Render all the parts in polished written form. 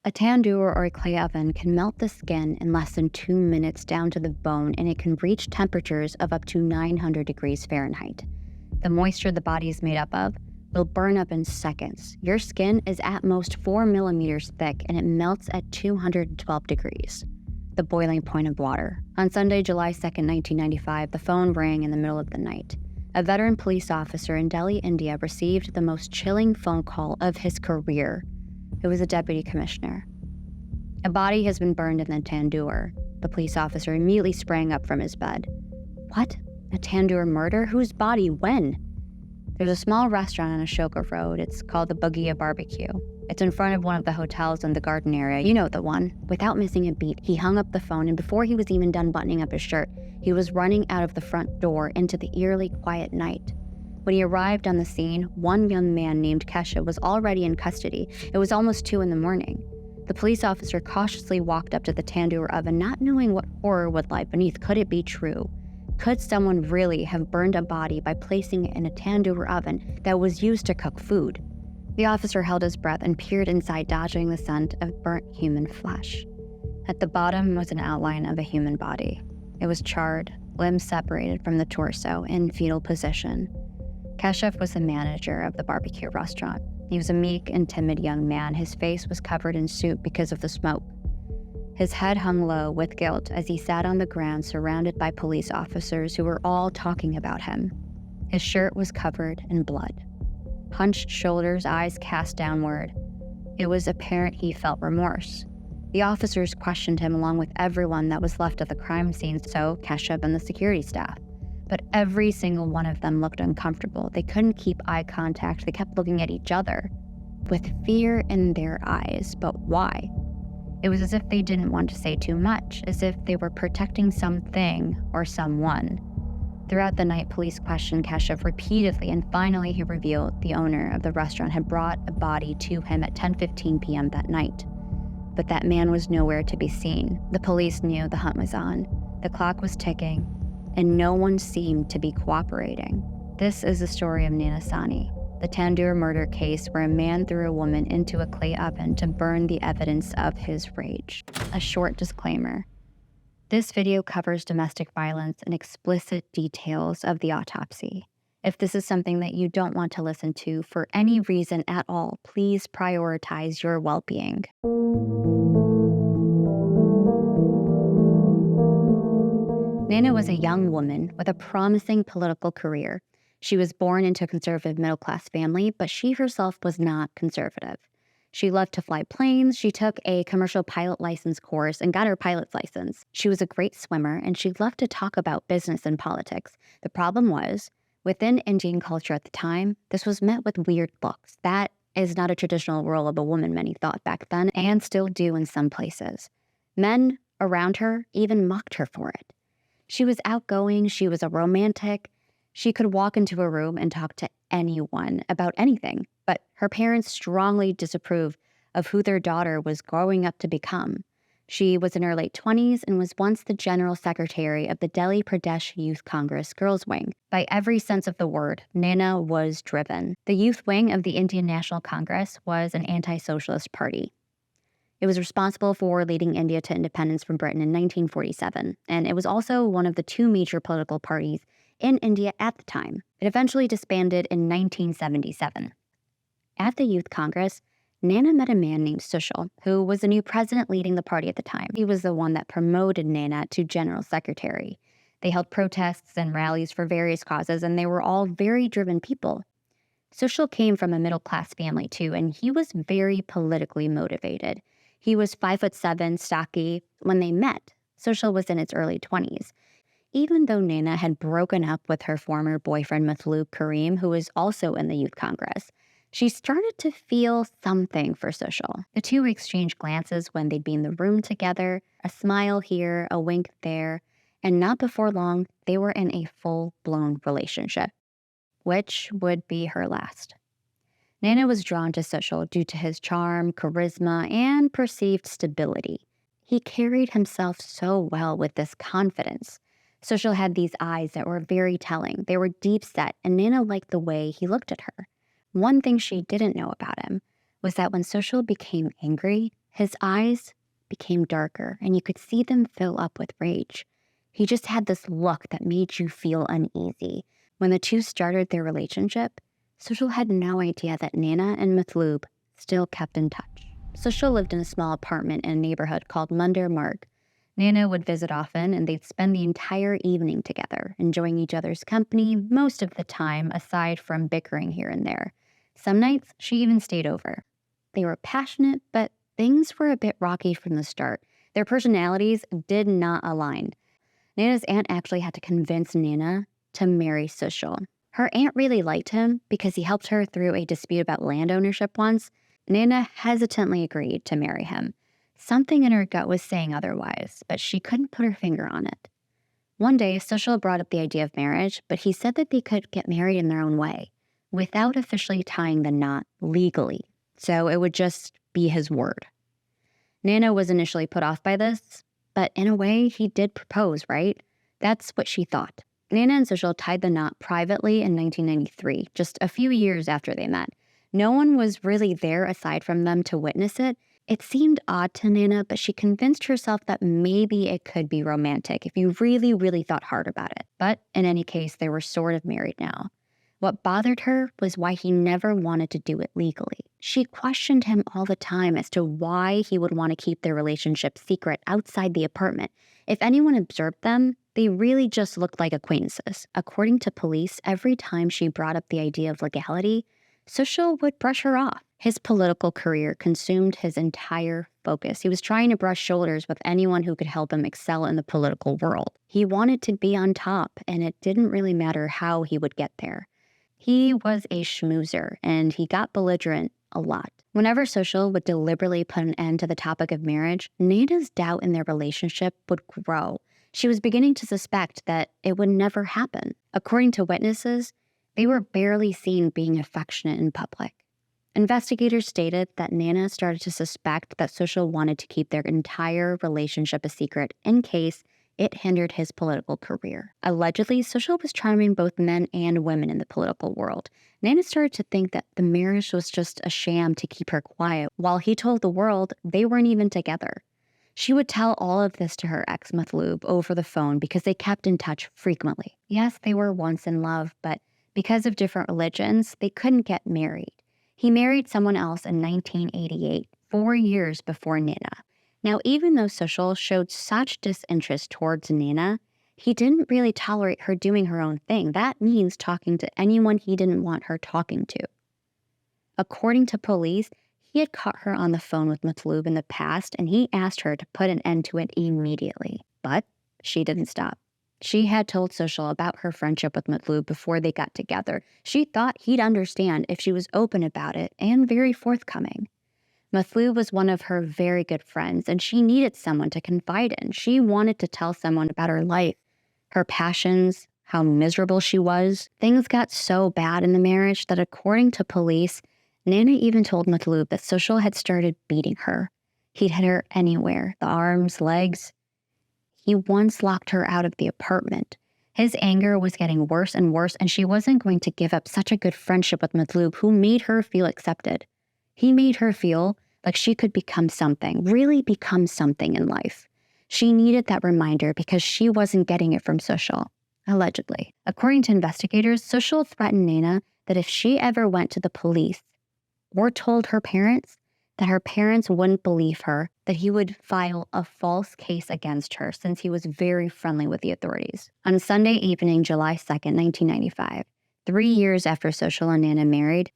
A tandoor or a clay oven can melt the skin in less than 2 minutes down to the bone, and it can reach temperatures of up to 900 degrees Fahrenheit. The moisture the body is made up of will burn up in seconds. Your skin is at most 4 millimeters thick, and it melts at 212 degrees, the boiling point of water. On Sunday, July 2nd, 1995, the phone rang in the middle of the night. A veteran police officer in Delhi, India, received the most chilling phone call of his career. It was a deputy commissioner. A body has been burned in the tandoor. The police officer immediately sprang up from his bed. What? A tandoor murder? Whose body? When? There's a small restaurant on Ashoka Road. It's called the Bagia Barbecue. It's in front of one of the hotels in the garden area. You know the one. Without missing a beat, he hung up the phone, and before he was even done buttoning up his shirt, he was running out of the front door into the eerily quiet night. When he arrived on the scene, one young man named Keshav was already in custody. It was almost 2 a.m. The police officer cautiously walked up to the tandoor oven, not knowing what horror would lie beneath. Could it be true? Could someone really have burned a body by placing it in a tandoor oven that was used to cook food? The officer held his breath and peered inside, dodging the scent of burnt human flesh. At the bottom was an outline of a human body. It was charred, limbs separated from the torso, in fetal position. Keshav was the manager of the barbecue restaurant. He was a meek and timid young man. His face was covered in soot because of the smoke. His head hung low with guilt as he sat on the ground surrounded by police officers who were all talking about him. His shirt was covered in blood. Hunched shoulders, eyes cast downward. It was apparent he felt remorse. The officers questioned him along with everyone that was left at the crime scene, so Keshav and the security staff. But every single one of them looked uncomfortable. They couldn't keep eye contact. They kept looking at each other with fear in their eyes. But why? It was as if they didn't want to say too much, as if they were protecting something or someone. Throughout the night, police questioned Keshav repeatedly, and finally he revealed the owner of the restaurant had brought a body to him at 10:15 p.m. that night. But that man was nowhere to be seen. The police knew the hunt was on. The clock was ticking, and no one seemed to be cooperating. This is the story of Naina Sawhney, the Tandoor Murder Case where a man threw a woman into a clay oven to burn the evidence of his rage. A short disclaimer. This video covers domestic violence and explicit details of the autopsy. If this is something that you don't want to listen to for any reason at all, please prioritize your well-being. Naina was a young woman with a promising political career. She was born into a conservative middle-class family, but she herself was not conservative. She loved to fly planes. She took a commercial pilot license course and got her pilot's license. She was a great swimmer, and she loved to talk about business and politics. The problem was, within Indian culture at the time, this was met with weird looks. That is not a traditional role of a woman, many thought back then, and still do in some places. Men around her even mocked her for it. She was outgoing, she was a romantic. She could walk into a room and talk to anyone about anything, but her parents strongly disapproved of who their daughter was growing up to become. She was in her late 20s and was once the general secretary of the Delhi Pradesh Youth Congress Girls Wing. By every sense of the word, Naina was driven. The youth wing of the Indian National Congress was an anti-socialist party. It was responsible for leading India to independence from Britain in 1947, and it was also one of the 2 major political parties in India at the time. It eventually disbanded in 1977. At the Youth Congress, Naina met a man named Sushil, who was the new president leading the party at the time. He was the one that promoted Naina to general secretary. They held protests and rallies for various causes, and they were all very driven people. Sushil came from a middle-class family too, and he was very politically motivated. He was 5'7", stocky. When they met, Sushil was in his early 20s. Even though Naina had broken up with her former boyfriend Matlub Karim, who was also in the Youth Congress, she started to feel something for Sushil. The two exchanged glances when they'd be in the room together, a smile here, a wink there, and not before long, they were in a full-blown relationship, which would be her last. Naina was drawn to Sushil due to his charm, charisma, and perceived stability. He carried himself so well with this confidence. Sushil had these eyes that were very telling. They were deep-set, and Naina liked the way he looked at her. One thing she didn't know about him was that when Sushil became angry, His eyes became darker, and you could see them fill up with rage. He just had this look that made you feel uneasy. When the two started their relationship, Social had no idea that Nana and Matloob still kept in touch. Social lived in a small apartment in a neighborhood called Tandoor Murder. Nana would visit often, and they'd spend the entire evening together, enjoying each other's company most of the time, aside from bickering here and there. Some nights, she even stayed over. They were passionate, but things were a bit rocky from the start. Their personalities did not align. Nana's aunt actually had to convince Nana to marry Social. Her aunt really liked him because he helped her through a dispute about land ownership once. Nana hesitantly agreed to marry him. Something in her gut was saying otherwise, but she couldn't put her finger on it. One day, Social brought up the idea of marriage, but he said that they could get married in their own way, without officially tying the knot legally. So it would just be his word. Nana was initially put off by this, but in a way, he did propose, right? That's what she thought. Nana and Social tied the knot privately in 1993, just a few years after they met. No one was really there aside from them to witness it. It seemed odd to Nana, but she convinced herself that maybe it could be romantic if you really, really thought hard about it. But in any case, they were sort of married now. What bothered her was why he never wanted to do it legally. She questioned him all the time as to why he would want to keep their relationship secret outside the apartment. If anyone observed them, they really just looked like acquaintances. According to police, every time she brought up the idea of legality, Social would brush her off. His political career consumed his entire focus. He was trying to brush shoulders with anyone who could help him excel in the political world. He wanted to be on top, and it didn't really matter how he would get there. He was a schmoozer, and he got belligerent a lot. Whenever Social would deliberately put an end to the topic of marriage, Nana's doubt in their relationship would grow. She was beginning to suspect that it would never happen. According to witnesses, they were barely seen being affectionate in public. Investigators stated that Nana started to suspect that Social wanted to keep their entire relationship a secret in case it hindered his political career. Allegedly, Social was charming both men and women in the political world. Nana started to think that the marriage was just a sham to keep her quiet, while he told the world they weren't even together. She would tell all of this to her ex Matloob over the phone because they kept in touch frequently. Yes, they were once in love, but because of different religions, they couldn't get married. He married someone else in 1988, 4 years before Nana. Now, even though Social showed such disinterest towards Nana, he didn't really tolerate her doing her own thing. That means talking to anyone he didn't want her talking to. According to police, he had caught her on the phone with Matloob in the past, and he asked her to put an end to it immediately. But she didn't stop. She had told Social about her friendship with Matloob before they got together. She thought he'd understand if she was open about it and very forthcoming. Matloob was one of her very good friends, and she needed someone to confide in. She wanted to tell someone about her life, her passions, how miserable she was. Things got so bad in the marriage that, according to police, Nana even told Matloob that Social had started beating her. He'd hit her anywhere, the arms, legs. He once locked her out of the apartment. His anger was getting worse and worse, and she wasn't going to give up such a good friendship with Matloob, who made her feel accepted. He made her feel like she could become something, really become something in life. She needed that reminder because she wasn't getting it from Social, allegedly. According to investigators, Social threatened Nana that if she ever went to the police or told her parents, that her parents wouldn't believe her, that he would file a false case against her since he was very friendly with the authorities. On Sunday evening, July 2nd, 1995, 3 years after Social and Nana married,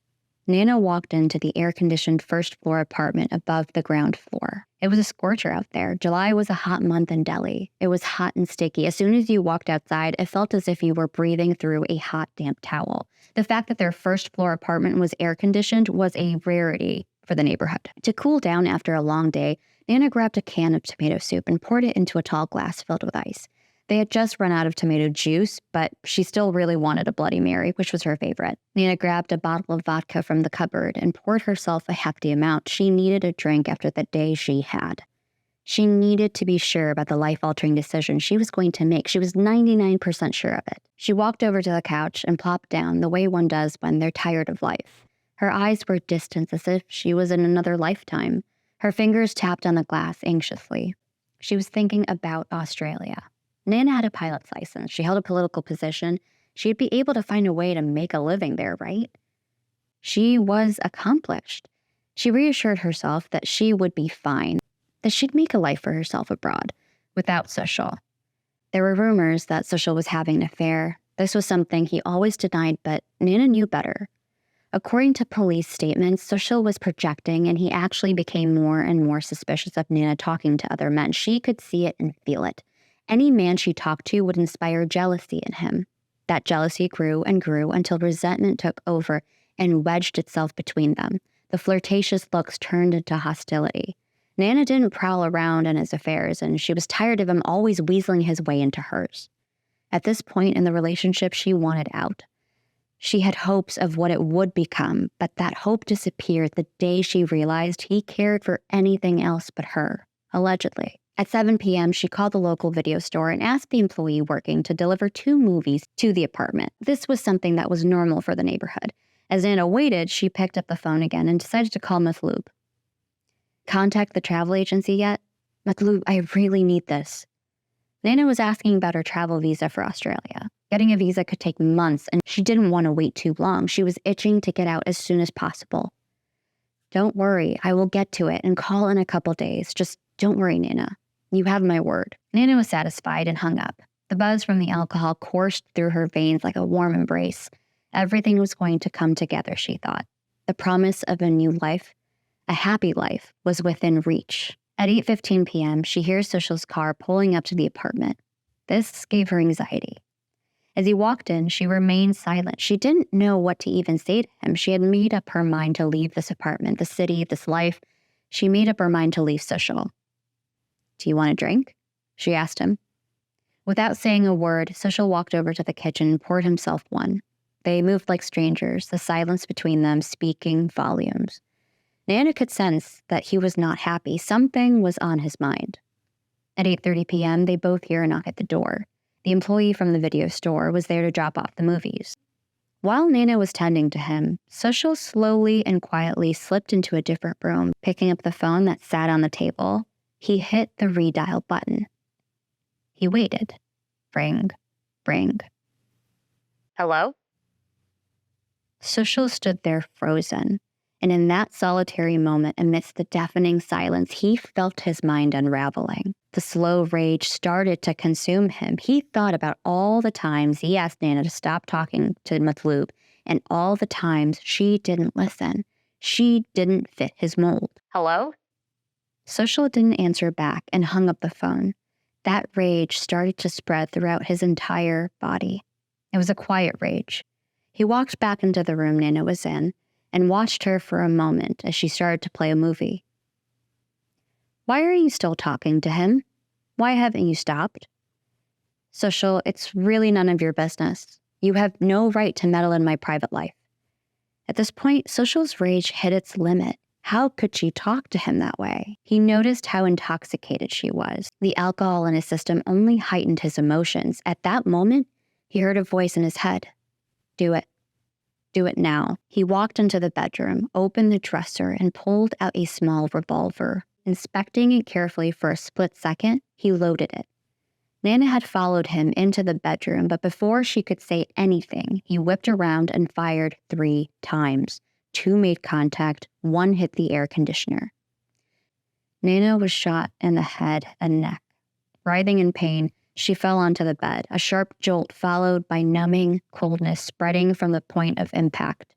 Nana walked into the air-conditioned first-floor apartment above the ground floor. It was a scorcher out there. July was a hot month in Delhi. It was hot and sticky. As soon as you walked outside, it felt as if you were breathing through a hot, damp towel. The fact that their first-floor apartment was air-conditioned was a rarity for the neighborhood. To cool down after a long day, Nana grabbed a can of tomato soup and poured it into a tall glass filled with ice. They had just run out of tomato juice, but she still really wanted a Bloody Mary, which was her favorite. Nana grabbed a bottle of vodka from the cupboard and poured herself a hefty amount. She needed a drink after the day she had. She needed to be sure about the life-altering decision she was going to make. She was 99% sure of it. She walked over to the couch and plopped down the way one does when they're tired of life. Her eyes were distant as if she was in another lifetime. Her fingers tapped on the glass anxiously. She was thinking about Australia. Nana had a pilot's license. She held a political position. She'd be able to find a way to make a living there, right? She was accomplished. She reassured herself that she would be fine, that she'd make a life for herself abroad, without Sushil. There were rumors that Sushil was having an affair. This was something he always denied, but Nana knew better. According to police statements, Sushil was projecting, and he actually became more and more suspicious of Nana talking to other men. She could see it and feel it. Any man she talked to would inspire jealousy in him. That jealousy grew and grew until resentment took over and wedged itself between them. The flirtatious looks turned into hostility. Nana didn't prowl around in his affairs, and she was tired of him always weaseling his way into hers. At this point in the relationship, she wanted out. She had hopes of what it would become, but that hope disappeared the day she realized he cared for anything else but her, allegedly. At 7 p.m., she called the local video store and asked the employee working to deliver 2 movies to the apartment. This was something that was normal for the neighborhood. As Nana waited, she picked up the phone again and decided to call Matloob. Contact the travel agency yet? Matloob, I really need this. Nana was asking about her travel visa for Australia. Getting a visa could take months, and she didn't want to wait too long. She was itching to get out as soon as possible. Don't worry, I will get to it and call in a couple days. Just don't worry, Nana. You have my word. Nana was satisfied and hung up. The buzz from the alcohol coursed through her veins like a warm embrace. Everything was going to come together, she thought. The promise of a new life, a happy life, was within reach. At 8:15 p.m., she hears Sushil's car pulling up to the apartment. This gave her anxiety. As he walked in, she remained silent. She didn't know what to even say to him. She had made up her mind to leave this apartment, the city, this life. She made up her mind to leave Sushil. Do you want a drink? She asked him. Without saying a word, Sushil walked over to the kitchen and poured himself one. They moved like strangers, the silence between them speaking volumes. Nana could sense that he was not happy. Something was on his mind. At 8:30 p.m., they both hear a knock at the door. The employee from the video store was there to drop off the movies. While Nana was tending to him, Sushil slowly and quietly slipped into a different room. Picking up the phone that sat on the table, he hit the redial button. He waited. Ring, ring. Hello? Sushil stood there frozen. And in that solitary moment, amidst the deafening silence, he felt his mind unraveling. The slow rage started to consume him. He thought about all the times he asked Nana to stop talking to Matloob, and all the times she didn't listen. She didn't fit his mold. Hello? Sushil didn't answer back and hung up the phone. That rage started to spread throughout his entire body. It was a quiet rage. He walked back into the room Nana was in, and watched her for a moment as she started to play a movie. Why are you still talking to him? Why haven't you stopped? Sushil, it's really none of your business. You have no right to meddle in my private life. At this point, Sushil's rage hit its limit. How could she talk to him that way? He noticed how intoxicated she was. The alcohol in his system only heightened his emotions. At that moment, he heard a voice in his head. Do it. Do it now. He walked into the bedroom, opened the dresser, and pulled out a small revolver. Inspecting it carefully for a split second, he loaded it. Nana had followed him into the bedroom, but before she could say anything, he whipped around and fired 3 times. 2 made contact, 1 hit the air conditioner. Nana was shot in the head and neck. Writhing in pain, she fell onto the bed, a sharp jolt followed by numbing coldness spreading from the point of impact.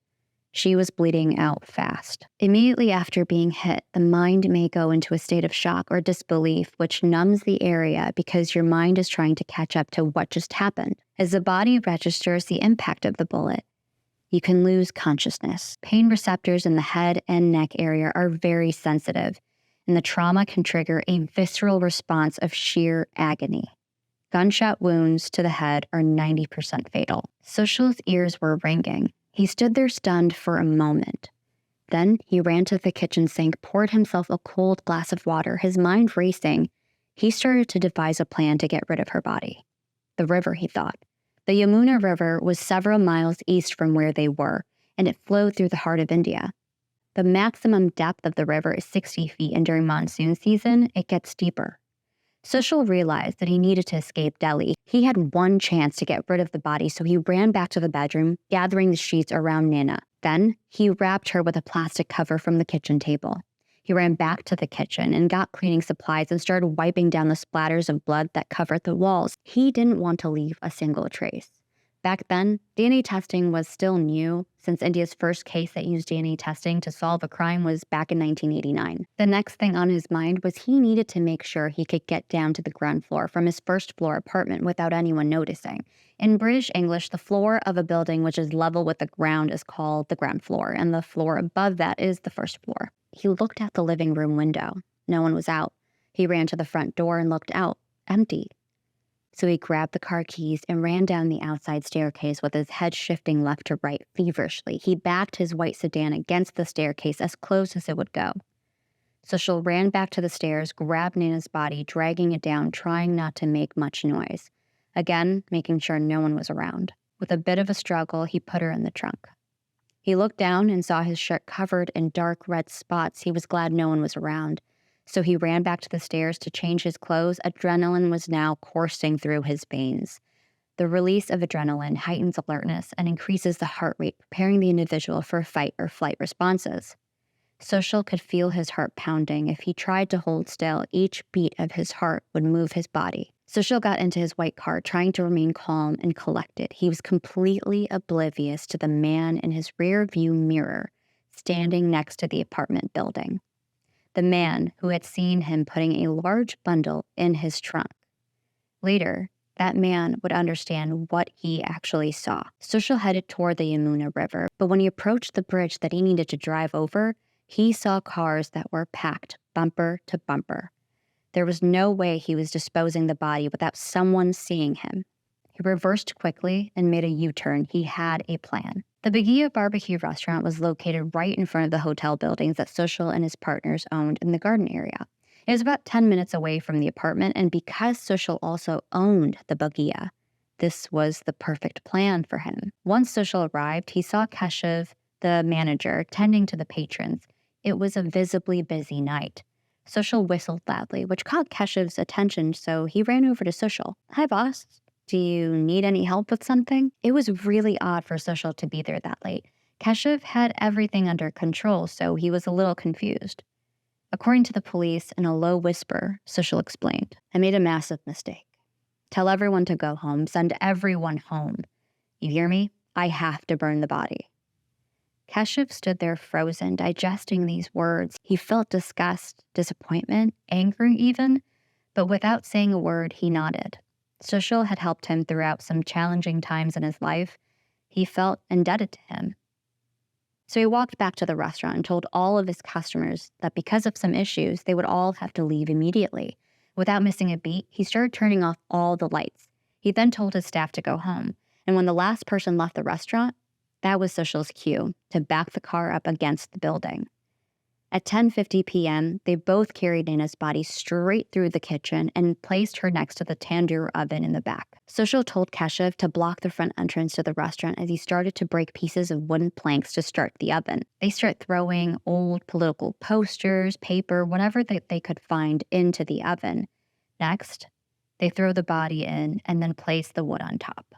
She was bleeding out fast. Immediately after being hit, the mind may go into a state of shock or disbelief, which numbs the area because your mind is trying to catch up to what just happened. As the body registers the impact of the bullet, you can lose consciousness. Pain receptors in the head and neck area are very sensitive, and the trauma can trigger a visceral response of sheer agony. Gunshot wounds to the head are 90% fatal. Sushil's ears were ringing. He stood there stunned for a moment. Then he ran to the kitchen sink, poured himself a cold glass of water, his mind racing. He started to devise a plan to get rid of her body. The river, he thought. The Yamuna River was several miles east from where they were, and it flowed through the heart of India. The maximum depth of the river is 60 feet, and during monsoon season, it gets deeper. Social realized that he needed to escape Delhi. He had one chance to get rid of the body, so he ran back to the bedroom, gathering the sheets around Nina. Then, he wrapped her with a plastic cover from the kitchen table. He ran back to the kitchen and got cleaning supplies and started wiping down the splatters of blood that covered the walls. He didn't want to leave a single trace. Back then, DNA testing was still new, since India's first case that used DNA testing to solve a crime was back in 1989. The next thing on his mind was he needed to make sure he could get down to the ground floor from his first floor apartment without anyone noticing. In British English, the floor of a building which is level with the ground is called the ground floor, and the floor above that is the first floor. He looked out the living room window. No one was out. He ran to the front door and looked out. Empty. So he grabbed the car keys and ran down the outside staircase with his head shifting left to right feverishly. He backed his white sedan against the staircase as close as it would go. Social ran back to the stairs, grabbed Nina's body, dragging it down, trying not to make much noise. Again, making sure no one was around. With a bit of a struggle, he put her in the trunk. He looked down and saw his shirt covered in dark red spots. He was glad no one was around. So he ran back to the stairs to change his clothes. Adrenaline was now coursing through his veins. The release of adrenaline heightens alertness and increases the heart rate, preparing the individual for fight or flight responses. Social could feel his heart pounding. If he tried to hold still, each beat of his heart would move his body. Social got into his white car, trying to remain calm and collected. He was completely oblivious to the man in his rear view mirror, standing next to the apartment building. The man who had seen him putting a large bundle in his trunk. Later, that man would understand what he actually saw. Social headed toward the Yamuna River, but when he approached the bridge that he needed to drive over, he saw cars that were packed bumper to bumper. There was no way he was disposing the body without someone seeing him. He reversed quickly and made a U-turn. He had a plan. The Bagia Barbecue restaurant was located right in front of the hotel buildings that Social and his partners owned in the garden area. It was about 10 minutes away from the apartment, and because Social also owned the Bagia, this was the perfect plan for him. Once Social arrived, he saw Keshav, the manager, tending to the patrons. It was a visibly busy night. Social whistled loudly, which caught Keshav's attention, so he ran over to Social. "Hi, boss. Do you need any help with something?" It was really odd for Social to be there that late. Keshav had everything under control, so he was a little confused. According to the police, in a low whisper, Social explained, "I made a massive mistake. Tell everyone to go home. Send everyone home. You hear me? I have to burn the body." Keshav stood there frozen, digesting these words. He felt disgust, disappointment, anger even, but without saying a word, he nodded. Social had helped him throughout some challenging times in his life. He felt indebted to him. So he walked back to the restaurant and told all of his customers that because of some issues, they would all have to leave immediately. Without missing a beat, he started turning off all the lights. He then told his staff to go home. And when the last person left the restaurant, that was Social's cue to back the car up against the building. At 10:50 p.m., they both carried Nina's body straight through the kitchen and placed her next to the tandoor oven in the back. Social told Keshav to block the front entrance to the restaurant as he started to break pieces of wooden planks to start the oven. They start throwing old political posters, paper, whatever they could find into the oven. Next, they throw the body in and then place the wood on top.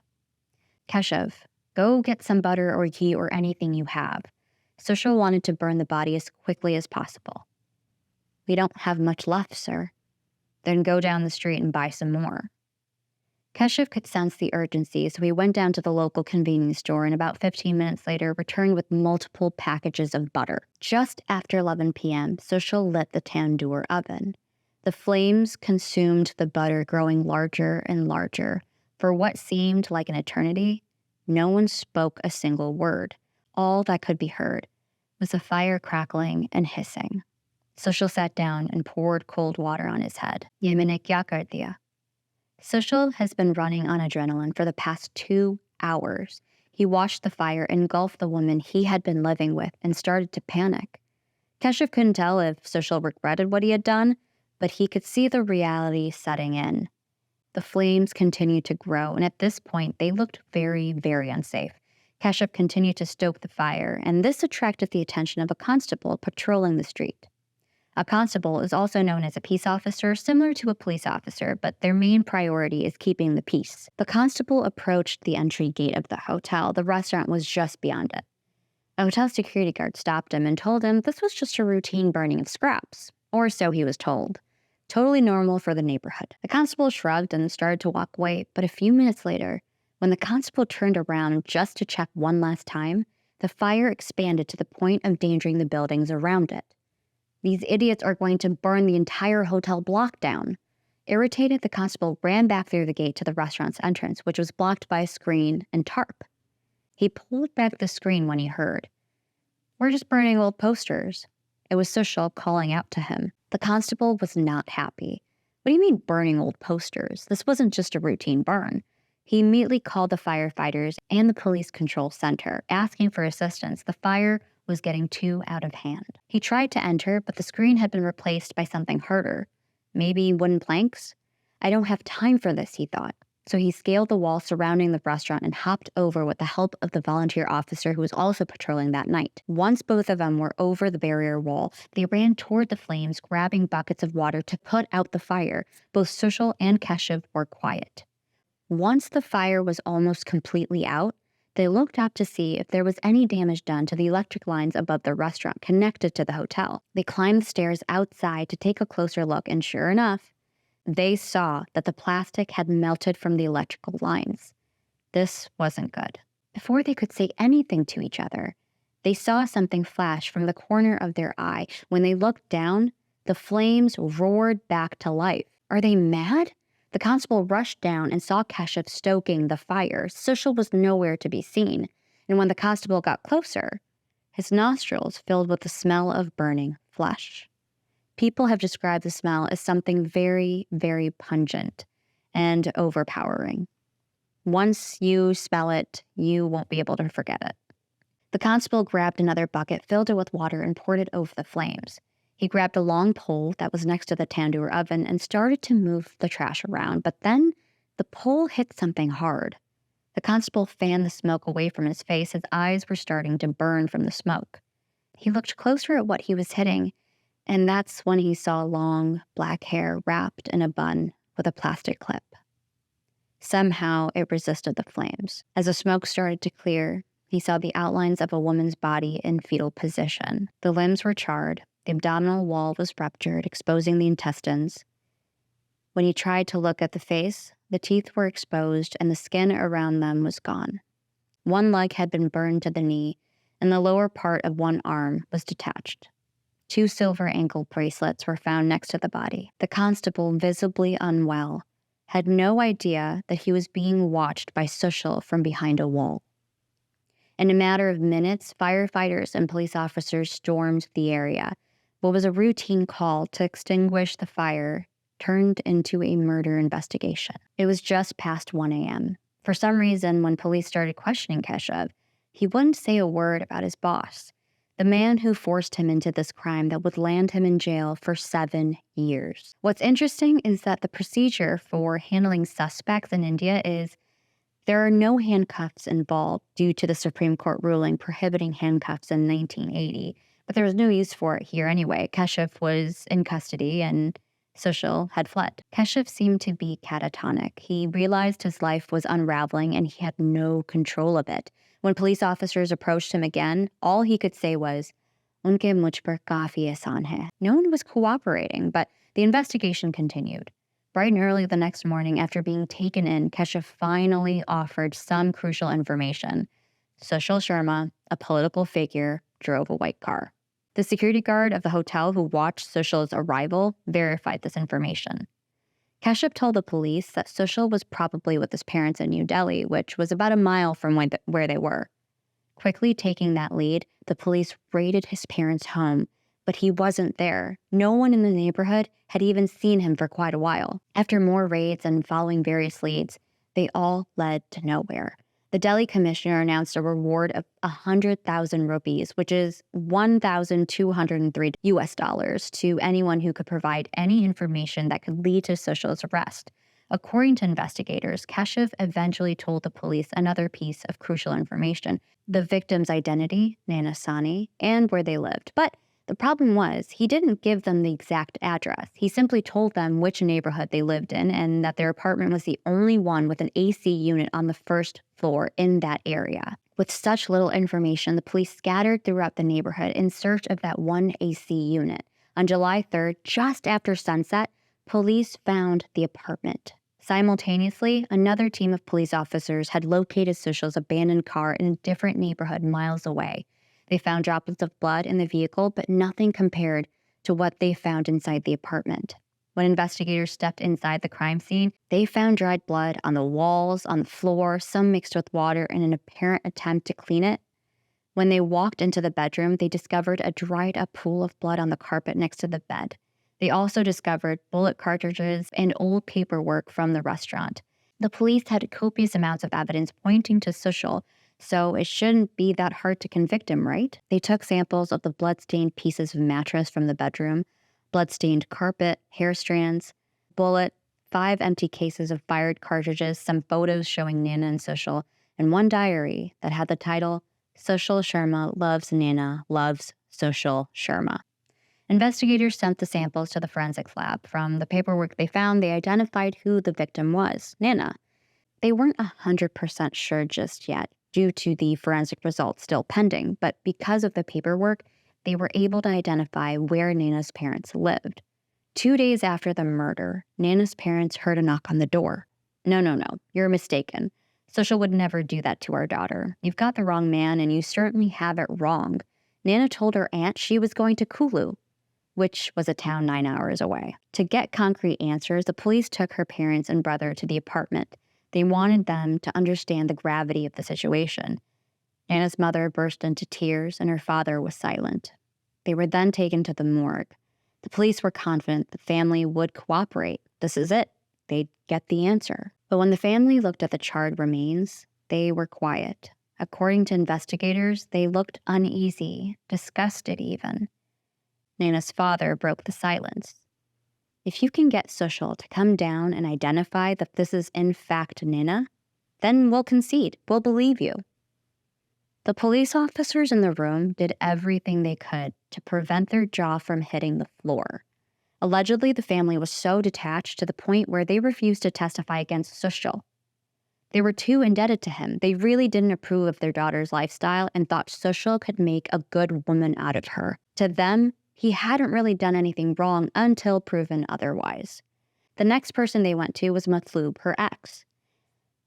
"Keshav, go get some butter or ghee or anything you have." Social wanted to burn the body as quickly as possible. "We don't have much left, sir." "Then go down the street and buy some more." Keshav could sense the urgency, so he went down to the local convenience store and about 15 minutes later returned with multiple packages of butter. Just after 11 p.m., Social lit the tandoor oven. The flames consumed the butter, growing larger and larger. For what seemed like an eternity, no one spoke a single word. All that could be heard was the fire crackling and hissing. Social sat down and poured cold water on his head. "Ye maine kya kar diya?" Social has been running on adrenaline for the past 2 hours. He watched the fire engulf the woman he had been living with and started to panic. Keshav couldn't tell if Social regretted what he had done, but he could see the reality setting in. The flames continued to grow, and at this point, they looked very, very unsafe. Kashyap continued to stoke the fire, and this attracted the attention of a constable patrolling the street. A constable is also known as a peace officer, similar to a police officer, but their main priority is keeping the peace. The constable approached the entry gate of the hotel. The restaurant was just beyond it. A hotel security guard stopped him and told him this was just a routine burning of scraps, or so he was told. Totally normal for the neighborhood. The constable shrugged and started to walk away, but a few minutes later, when the constable turned around just to check one last time, the fire expanded to the point of endangering the buildings around it. These idiots are going to burn the entire hotel block down. Irritated, the constable ran back through the gate to the restaurant's entrance, which was blocked by a screen and tarp. He pulled back the screen when he heard, "We're just burning old posters." It was Sushil calling out to him. The constable was not happy. "What do you mean burning old posters? This wasn't just a routine burn." He immediately called the firefighters and the police control center, asking for assistance. The fire was getting too out of hand. He tried to enter, but the screen had been replaced by something harder. Maybe wooden planks? "I don't have time for this," he thought. So he scaled the wall surrounding the restaurant and hopped over with the help of the volunteer officer who was also patrolling that night. Once both of them were over the barrier wall, they ran toward the flames, grabbing buckets of water to put out the fire. Both Sushil and Kashyap were quiet. Once the fire was almost completely out, they looked up to see if there was any damage done to the electric lines above the restaurant connected to the hotel. They climbed the stairs outside to take a closer look, and sure enough, they saw that the plastic had melted from the electrical lines. This wasn't good. Before they could say anything to each other, they saw something flash from the corner of their eye. When they looked down, the flames roared back to life. Are they mad? The constable rushed down and saw Kashyap stoking the fire. Sushil was nowhere to be seen, and when the constable got closer, his nostrils filled with the smell of burning flesh. People have described the smell as something very, very pungent and overpowering. Once you smell it, you won't be able to forget it. The constable grabbed another bucket, filled it with water, and poured it over the flames. He grabbed a long pole that was next to the tandoor oven and started to move the trash around, but then the pole hit something hard. The constable fanned the smoke away from his face. His eyes were starting to burn from the smoke. He looked closer at what he was hitting, and that's when he saw long, black hair wrapped in a bun with a plastic clip. Somehow, it resisted the flames. As the smoke started to clear, he saw the outlines of a woman's body in fetal position. The limbs were charred. The abdominal wall was ruptured, exposing the intestines. When he tried to look at the face, the teeth were exposed and the skin around them was gone. One leg had been burned to the knee, and the lower part of one arm was detached. 2 silver ankle bracelets were found next to the body. The constable, visibly unwell, had no idea that he was being watched by Sushil from behind a wall. In a matter of minutes, firefighters and police officers stormed the area. What was a routine call to extinguish the fire turned into a murder investigation. It was just past 1 a.m. For some reason, when police started questioning Kashyap, he wouldn't say a word about his boss, the man who forced him into this crime that would land him in jail for 7 years. What's interesting is that the procedure for handling suspects in India is there are no handcuffs involved due to the Supreme Court ruling prohibiting handcuffs in 1980. But there was no use for it here anyway. Kashyap was in custody and Sushil had fled. Kashyap seemed to be catatonic. He realized his life was unraveling and he had no control of it. When police officers approached him again, all he could say was, "Unke mujh par kaafi ehsan hai." No one was cooperating, but the investigation continued. Bright and early the next morning, after being taken in, Kashyap finally offered some crucial information. Sushil Sharma, a political figure, drove a white car. The security guard of the hotel who watched Sushil's arrival verified this information. Kashyap told the police that Sushil was probably with his parents in New Delhi, which was about a mile from where they were. Quickly taking that lead, the police raided his parents' home, but he wasn't there. No one in the neighborhood had even seen him for quite a while. After more raids and following various leads, they all led to nowhere. The Delhi commissioner announced a reward of 100,000 rupees, which is $1,203 to anyone who could provide any information that could lead to Sushil's arrest. According to investigators, Keshev eventually told the police another piece of crucial information: the victim's identity, Nana Sani, and where they lived. But the problem was, he didn't give them the exact address. He simply told them which neighborhood they lived in and that their apartment was the only one with an AC unit on the first floor in that area. With such little information, the police scattered throughout the neighborhood in search of that one AC unit. On July 3rd, just after sunset, police found the apartment. Simultaneously, another team of police officers had located Social's abandoned car in a different neighborhood miles away. They found droplets of blood in the vehicle, but nothing compared to what they found inside the apartment. When investigators stepped inside the crime scene, they found dried blood on the walls, on the floor, some mixed with water in an apparent attempt to clean it. When they walked into the bedroom, they discovered a dried-up pool of blood on the carpet next to the bed. They also discovered bullet cartridges and old paperwork from the restaurant. The police had copious amounts of evidence pointing to Social, so it shouldn't be that hard to convict him, right? They took samples of the blood-stained pieces of mattress from the bedroom, blood-stained carpet, hair strands, bullet, 5 empty cases of fired cartridges, some photos showing Nana and Social, and one diary that had the title, Social Sharma Loves Nana, Loves Social Sharma. Investigators sent the samples to the forensics lab. From the paperwork they found, they identified who the victim was, Nana. They weren't 100% sure just yet, due to the forensic results still pending, but because of the paperwork, they were able to identify where Nana's parents lived. 2 days after the murder, Nana's parents heard a knock on the door. No, you're mistaken. Social would never do that to our daughter. You've got the wrong man, and you certainly have it wrong. Nana told her aunt she was going to Kulu, which was a town 9 hours away. To get concrete answers, the police took her parents and brother to the apartment. They wanted them to understand the gravity of the situation. Nana's mother burst into tears, and her father was silent. They were then taken to the morgue. The police were confident the family would cooperate. This is it. They'd get the answer. But when the family looked at the charred remains, they were quiet. According to investigators, they looked uneasy, disgusted even. Nana's father broke the silence. If you can get Social to come down and identify that this is in fact Nana, then we'll concede. We'll believe you. The police officers in the room did everything they could to prevent their jaw from hitting the floor. Allegedly, the family was so detached to the point where they refused to testify against Social. They were too indebted to him. They really didn't approve of their daughter's lifestyle and thought Social could make a good woman out of her. To them, he hadn't really done anything wrong until proven otherwise. The next person they went to was Matloob, her ex.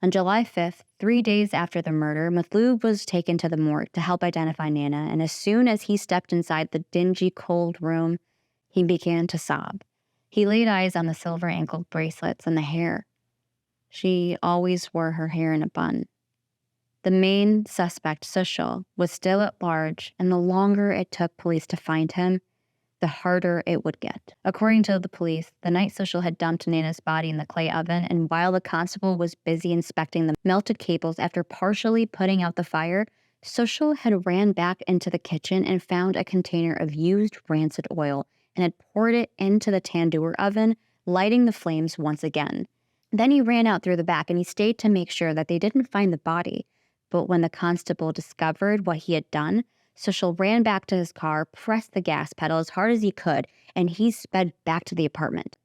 On July 5th, 3 days after the murder, Matloob was taken to the morgue to help identify Nana, and as soon as he stepped inside the dingy, cold room, he began to sob. He laid eyes on the silver ankle bracelets and the hair. She always wore her hair in a bun. The main suspect, Social, was still at large, and the longer it took police to find him, the harder it would get. According to the police, the night Social had dumped Nana's body in the clay oven, and while the constable was busy inspecting the melted cables after partially putting out the fire, Social had ran back into the kitchen and found a container of used rancid oil and had poured it into the tandoor oven, lighting the flames once again. Then he ran out through the back, and he stayed to make sure that they didn't find the body. But when the constable discovered what he had done, Social ran back to his car, pressed the gas pedal as hard as he could, and he sped back to the apartment.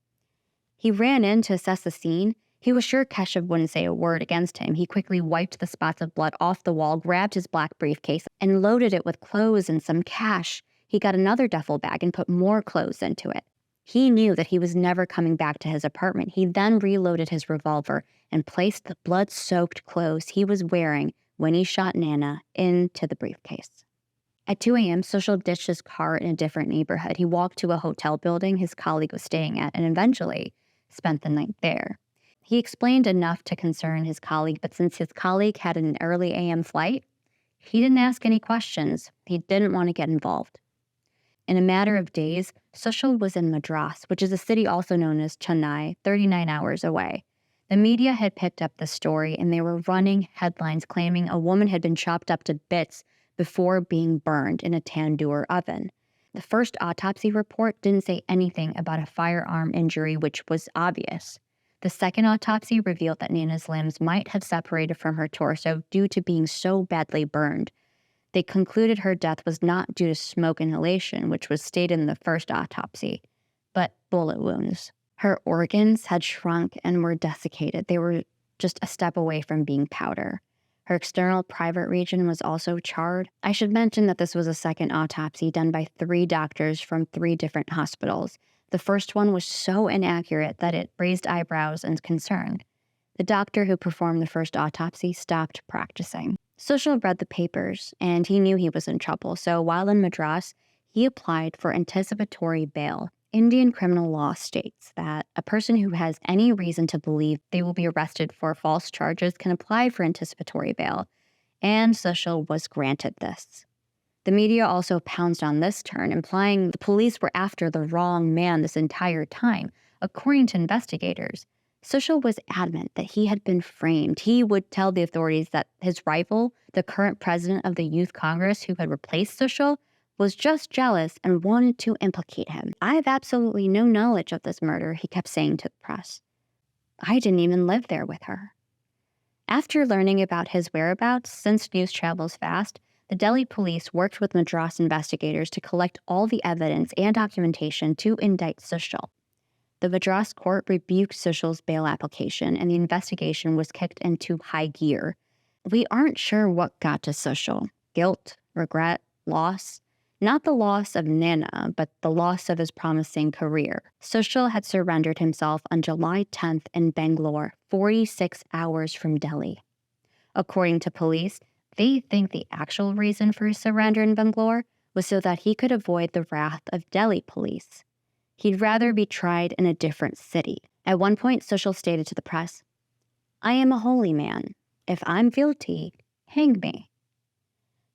He ran in to assess the scene. He was sure Keshev wouldn't say a word against him. He quickly wiped the spots of blood off the wall, grabbed his black briefcase, and loaded it with clothes and some cash. He got another duffel bag and put more clothes into it. He knew that he was never coming back to his apartment. He then reloaded his revolver and placed the blood-soaked clothes he was wearing when he shot Nana into the briefcase. At 2 a.m., Social ditched his car in a different neighborhood. He walked to a hotel building his colleague was staying at and eventually spent the night there. He explained enough to concern his colleague, but since his colleague had an early a.m. flight, he didn't ask any questions. He didn't want to get involved. In a matter of days, Social was in Madras, which is a city also known as Chennai, 39 hours away. The media had picked up the story, and they were running headlines claiming a woman had been chopped up to bits before being burned in a tandoor oven. The first autopsy report didn't say anything about a firearm injury, which was obvious. The second autopsy revealed that Nana's limbs might have separated from her torso due to being so badly burned. They concluded her death was not due to smoke inhalation, which was stated in the first autopsy, but bullet wounds. Her organs had shrunk and were desiccated. They were just a step away from being powder. Her external private region was also charred. I should mention that this was a second autopsy done by 3 doctors from 3 different hospitals. The first one was so inaccurate that it raised eyebrows and concern. The doctor who performed the first autopsy stopped practicing. Sushil read the papers, and he knew he was in trouble, so while in Madras, he applied for anticipatory bail. Indian criminal law states that a person who has any reason to believe they will be arrested for false charges can apply for anticipatory bail, and Sushil was granted this. The media also pounced on this turn, implying the police were after the wrong man this entire time. According to investigators, Sushil was adamant that he had been framed. He would tell the authorities that his rival, the current president of the Youth Congress who had replaced Sushil, was just jealous and wanted to implicate him. I have absolutely no knowledge of this murder, he kept saying to the press. I didn't even live there with her. After learning about his whereabouts, since news travels fast, the Delhi police worked with Madras investigators to collect all the evidence and documentation to indict Sushil. The Madras court rebuked Sushil's bail application, and the investigation was kicked into high gear. We aren't sure what got to Sushil. Guilt, regret, loss. Not the loss of Nana, but the loss of his promising career. Sushil had surrendered himself on July 10th in Bangalore, 46 hours from Delhi. According to police, they think the actual reason for his surrender in Bangalore was so that he could avoid the wrath of Delhi police. He'd rather be tried in a different city. At one point, Sushil stated to the press, "I am a holy man. If I'm guilty, hang me."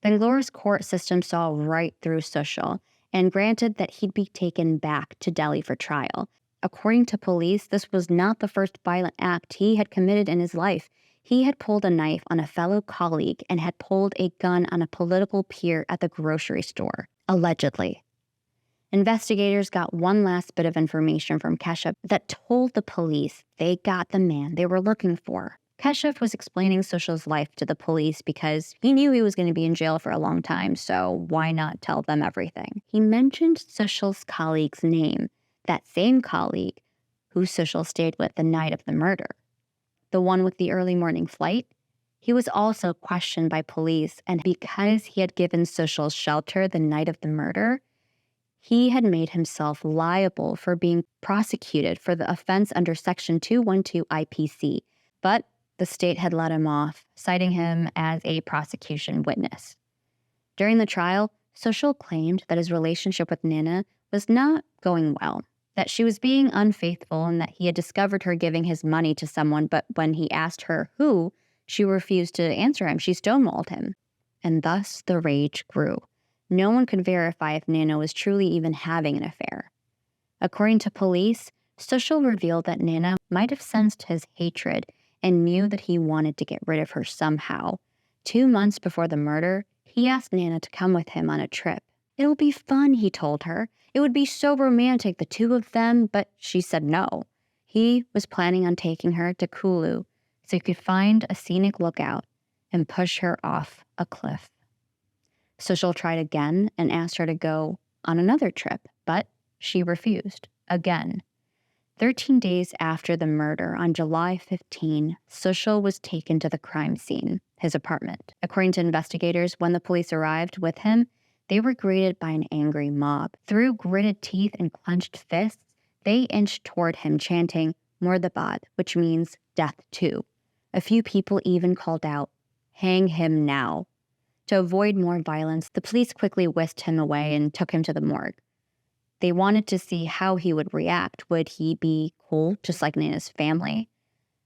Bangalore's court system saw right through Sushil and granted that he'd be taken back to Delhi for trial. According to police, this was not the first violent act he had committed in his life. He had pulled a knife on a fellow colleague and had pulled a gun on a political peer at the grocery store, allegedly. Investigators got one last bit of information from Keshav that told the police they got the man they were looking for. Keshav was explaining Sushil's life to the police because he knew he was going to be in jail for a long time, so why not tell them everything? He mentioned Sushil's colleague's name, that same colleague who Sushil stayed with the night of the murder. The one with the early morning flight? He was also questioned by police, and because he had given Sushil shelter the night of the murder, he had made himself liable for being prosecuted for the offense under Section 212 IPC, but the state had let him off, citing him as a prosecution witness. During the trial, Sushil claimed that his relationship with Nana was not going well, that she was being unfaithful and that he had discovered her giving his money to someone, but when he asked her who, she refused to answer him. She stonewalled him. And thus the rage grew. No one could verify if Nana was truly even having an affair. According to police, Sushil revealed that Nana might have sensed his hatred and knew that he wanted to get rid of her somehow. 2 months before the murder, he asked Nana to come with him on a trip. It'll be fun, he told her. It would be so romantic, the two of them, but she said no. He was planning on taking her to Kulu so he could find a scenic lookout and push her off a cliff. Sushil tried again and asked her to go on another trip, but she refused again. 13 days after the murder, on July 15, Sushil was taken to the crime scene, his apartment. According to investigators, when the police arrived with him, they were greeted by an angry mob. Through gritted teeth and clenched fists, they inched toward him, chanting, "Murdabad," which means death too. A few people even called out, "Hang him now." To avoid more violence, the police quickly whisked him away and took him to the morgue. They wanted to see how he would react. Would he be cool, just like Nana's family?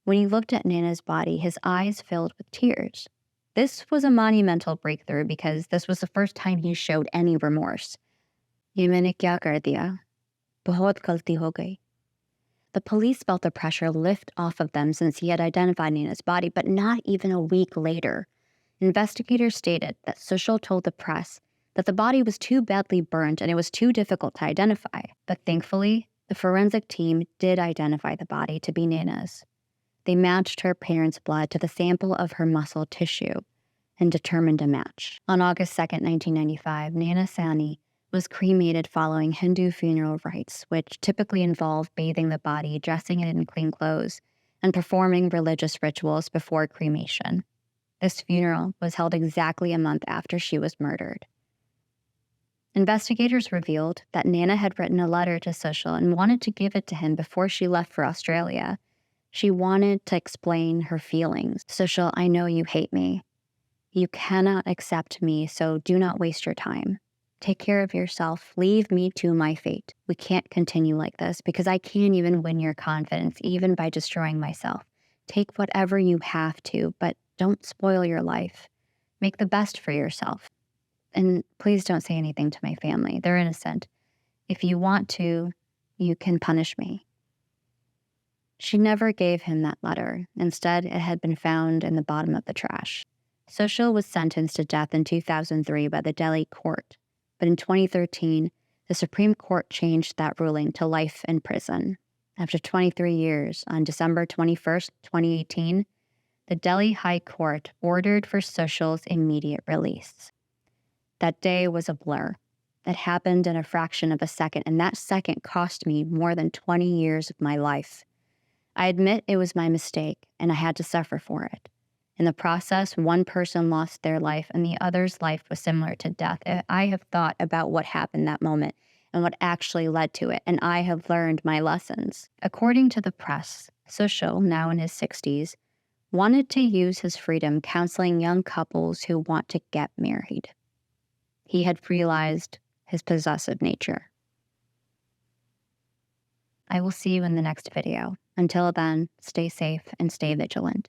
When he looked at Nana's body, his eyes filled with tears. This was a monumental breakthrough because this was the first time he showed any remorse. "Ye maine kya kar diya? Bahut galti ho gayi." The police felt the pressure lift off of them since he had identified Nana's body, but not even a week later. Investigators stated that Sushil told the press that the body was too badly burnt and it was too difficult to identify. But thankfully, The forensic team did identify the body to be Nana's. They matched her parents' blood to the sample of her muscle tissue and determined a match. On August 2nd, 1995, Nana Sani was cremated following Hindu funeral rites, which typically involve bathing the body, dressing it in clean clothes, and performing religious rituals before cremation. This funeral was held exactly a month after she was murdered. Investigators revealed that Nana had written a letter to Sushil and wanted to give it to him before she left for Australia. She wanted to explain her feelings. Sushil, I know you hate me. You cannot accept me, so do not waste your time. Take care of yourself. Leave me to my fate. We can't continue like this because I can't even win your confidence, even by destroying myself. Take whatever you have to, but don't spoil your life. Make the best for yourself. And please don't say anything to my family. They're innocent. If you want to, you can punish me. She never gave him that letter. Instead, it had been found in the bottom of the trash. Sushil was sentenced to death in 2003 by the Delhi court, but in 2013, the Supreme Court changed that ruling to life in prison. After 23 years, on December 21st, 2018, the Delhi High Court ordered for Sushil's immediate release. That day was a blur. It happened in a fraction of a second, and that second cost me more than 20 years of my life. I admit it was my mistake, and I had to suffer for it. In the process, one person lost their life, and the other's life was similar to death. I have thought about what happened that moment and what actually led to it, and I have learned my lessons. According to the press, Sushil, now in his 60s, wanted to use his freedom counseling young couples who want to get married. He had realized his possessive nature. I will see you in the next video. Until then, stay safe and stay vigilant.